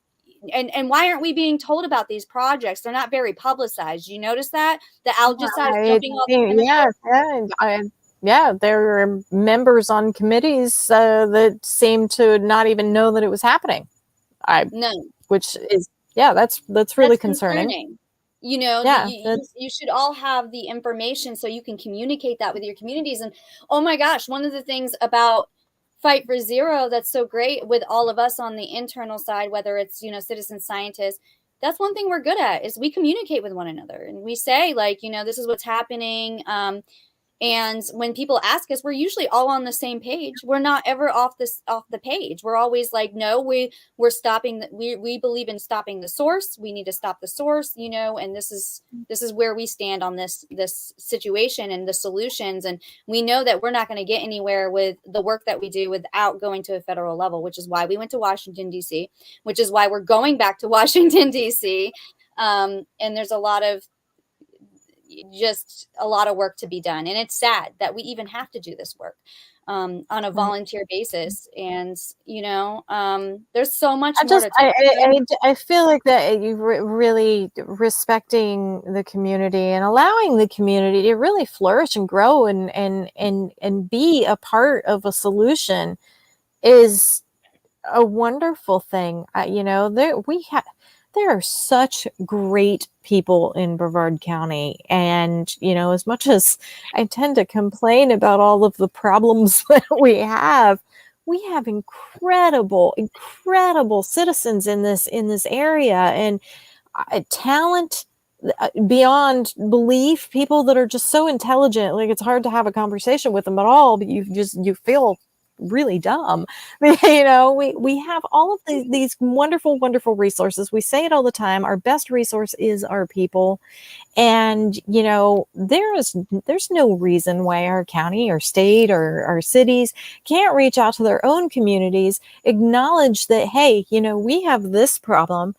and why aren't we being told about these projects? They're not very publicized. You notice that the algicide dumping all the
there are members on committees that seem to not even know that it was happening. Which is that's really concerning.
You should all have the information so you can communicate that with your communities. And oh my gosh, one of the things about Fight for Zero that's so great with all of us on the internal side, whether it's citizen scientists, that's one thing we're good at, is we communicate with one another, and we say, like, this is what's happening. And when people ask us, we're usually all on the same page. We're not ever off the page. We're always like, no, we're stopping. We believe in stopping the source. We need to stop the source, and this is where we stand on this situation and the solutions. And we know that we're not going to get anywhere with the work that we do without going to a federal level, which is why we went to Washington, D.C., which is why we're going back to Washington, D.C. And there's just a lot of work to be done. And it's sad that we even have to do this work on a volunteer basis. And, there's so much more to talk about.
I feel like that you really respecting the community and allowing the community to really flourish and grow and be a part of a solution is a wonderful thing. There are such great people in Brevard County. And, as much as I tend to complain about all of the problems that we have incredible, incredible citizens in this area, and talent beyond belief, people that are just so intelligent. Like, it's hard to have a conversation with them at all, but you feel really dumb. We have all of these wonderful, wonderful resources. We say it all the time. Our best resource is our people. And, there's no reason why our county or state or our cities can't reach out to their own communities, acknowledge that, hey, we have this problem.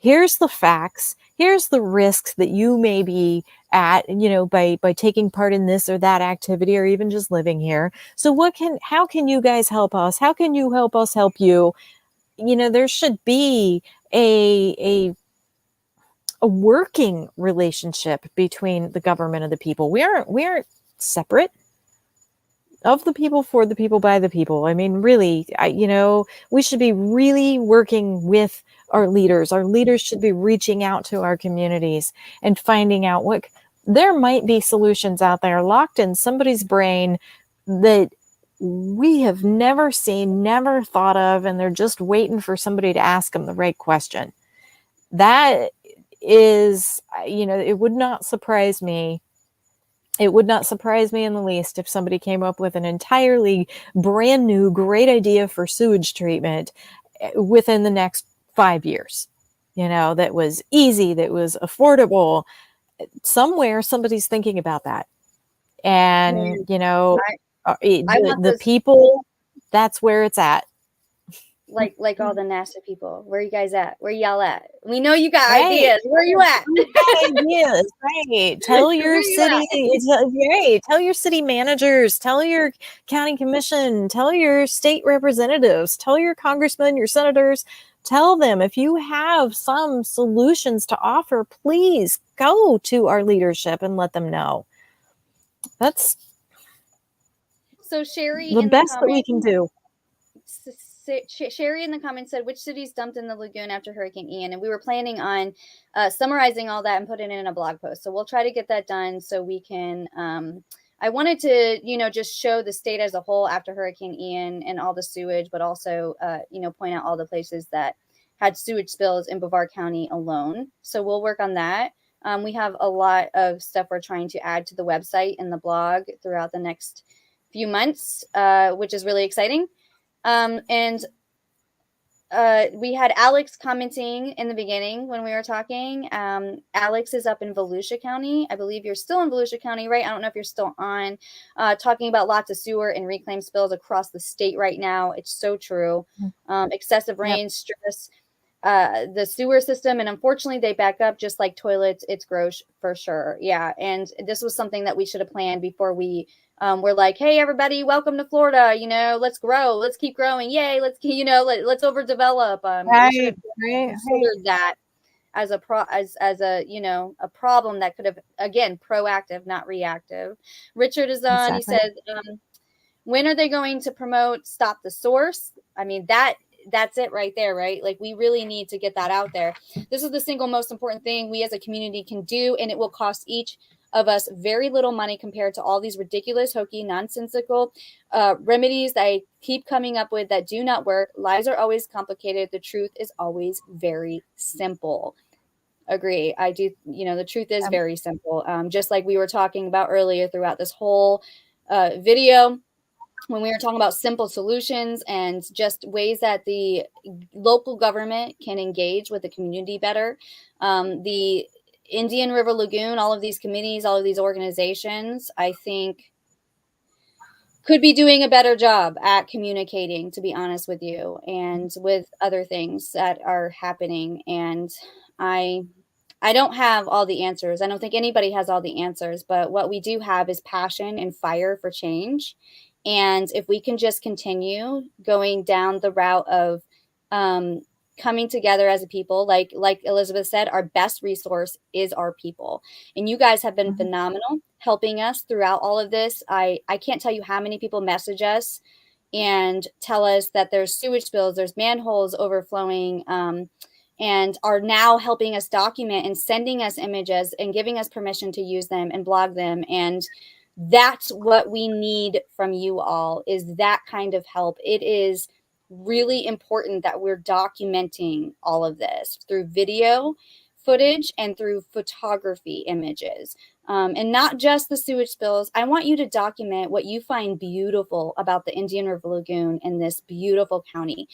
Here's the facts. Here's the risks that you may be at, by taking part in this or that activity, or even just living here. So how can you guys help us? How can you help us help you? There should be a working relationship between the government and the people. We aren't separate. Of the people, for the people, by the people. I mean, really, we should be really working with our leaders. Our leaders should be reaching out to our communities and finding out there might be solutions out there locked in somebody's brain that we have never seen, never thought of, and they're just waiting for somebody to ask them the right question. That is, it would not surprise me. It would not surprise me in the least if somebody came up with an entirely brand new, great idea for sewage treatment within the next 5 years, that was easy, that was affordable. Somewhere somebody's thinking about that. And, the people, that's where it's at.
Like all the NASA people. Where you guys at? Where y'all at? We know you got ideas. Where you at?
Ideas, right? Tell your city, tell your city managers, tell your county commission, tell your state representatives, tell your congressmen, your senators, Tell them if you have some solutions to offer, please go to our leadership and let them know. That's
So Sherry
the
in the
best that we
comments,
can do.
Sherry in the comments said, which cities dumped in the lagoon after Hurricane Ian? And we were planning on summarizing all that and putting it in a blog post. So we'll try to get that done so we can. I wanted to, just show the state as a whole after Hurricane Ian and all the sewage, but also, point out all the places that had sewage spills in Brevard County alone. So we'll work on that. We have a lot of stuff we're trying to add to the website and the blog throughout the next few months, which is really exciting. And we had Alex commenting in the beginning when we were talking. Alex is up in Volusia County. I believe you're still in Volusia County, right? I don't know if you're still on, talking about lots of sewer and reclaim spills across the state right now. It's so true. Excessive rain, stress, the sewer system, and unfortunately they back up just like toilets. It's gross for sure. Yeah. And this was something that we should have planned before we we're like, hey, everybody, welcome to Florida. Let's grow. Let's keep growing. Yay. Let's overdevelop. We should have considered that as a a problem that could have, again, proactive, not reactive. Richard is on. Exactly. He said, when are they going to promote Stop the Source? I mean, that's it right there, right? Like, we really need to get that out there. This is the single most important thing we as a community can do, and it will cost each of us very little money compared to all these ridiculous, hokey, nonsensical remedies that I keep coming up with that do not work. Lies are always complicated. The truth is always very simple. Agree. I do. The truth is very simple. Just like we were talking about earlier throughout this whole video, when we were talking about simple solutions and just ways that the local government can engage with the community better. The Indian River Lagoon, all of these committees, all of these organizations, I think could be doing a better job at communicating, to be honest with you, and with other things that are happening. And I don't have all the answers. I don't think anybody has all the answers, but what we do have is passion and fire for change. And if we can just continue going down the route of coming together as a people, like Elizabeth said, our best resource is our people. And you guys have been phenomenal helping us throughout all of this. I can't tell you how many people message us and tell us that there's sewage spills, there's manholes overflowing, and are now helping us document and sending us images and giving us permission to use them and blog them. And that's what we need from you all, is that kind of help. It is really important that we're documenting all of this through video footage and through photography images, and not just the sewage spills. I want you to document what you find beautiful about the Indian River Lagoon in this beautiful county,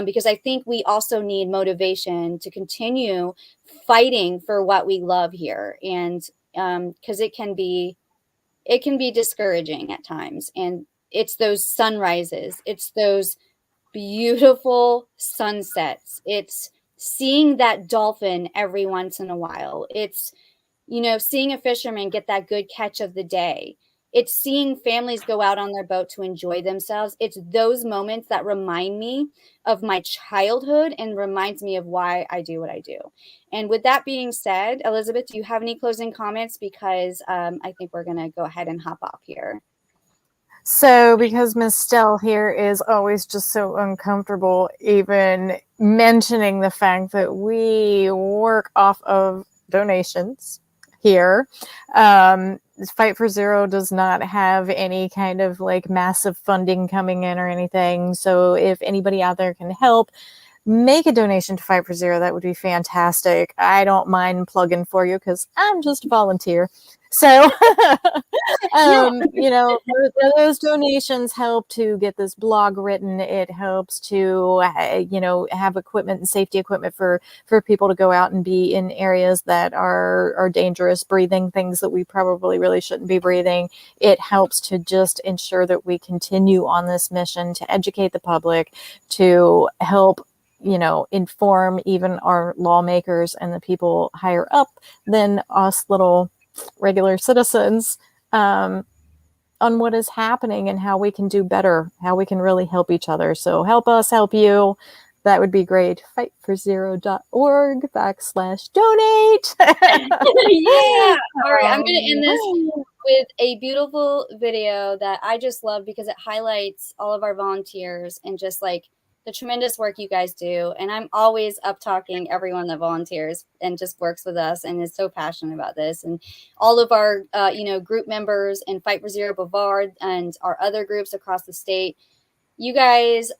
because I think we also need motivation to continue fighting for what we love here. And because it can be discouraging at times. And it's those sunrises, it's those beautiful sunsets, it's seeing that dolphin every once in a while, it's seeing a fisherman get that good catch of the day, it's seeing families go out on their boat to enjoy themselves. It's those moments that remind me of my childhood and reminds me of why I do what I do. And with that being said, Elizabeth, do you have any closing comments? Because I think we're going to go ahead and hop off here.
So, because Miss Stell here is always just so uncomfortable even mentioning the fact that we work off of donations here. Fight for Zero does not have any kind of like massive funding coming in or anything. So if anybody out there can help make a donation to Fight for Zero, that would be fantastic. I don't mind plugging for you because I'm just a volunteer. So, those donations help to get this blog written. It helps to, have equipment and safety equipment for people to go out and be in areas that are dangerous, breathing things that we probably really shouldn't be breathing. It helps to just ensure that we continue on this mission to educate the public, to help inform even our lawmakers and the people higher up than us little regular citizens on what is happening and how we can do better, how we can really help each other. So help us help you. That would be great. Fightforzero.org/donate.
Yeah. All right. I'm going to end this with a beautiful video that I just love because it highlights all of our volunteers and just like the tremendous work you guys do. And I'm always up talking everyone that volunteers and just works with us and is so passionate about this. And all of our, group members in Fight for Zero Brevard and our other groups across the state. You guys,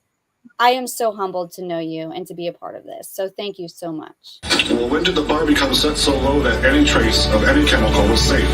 I am so humbled to know you and to be a part of this. So thank you so much.
Well, when did the bar become set so low that any trace of any chemical was safe?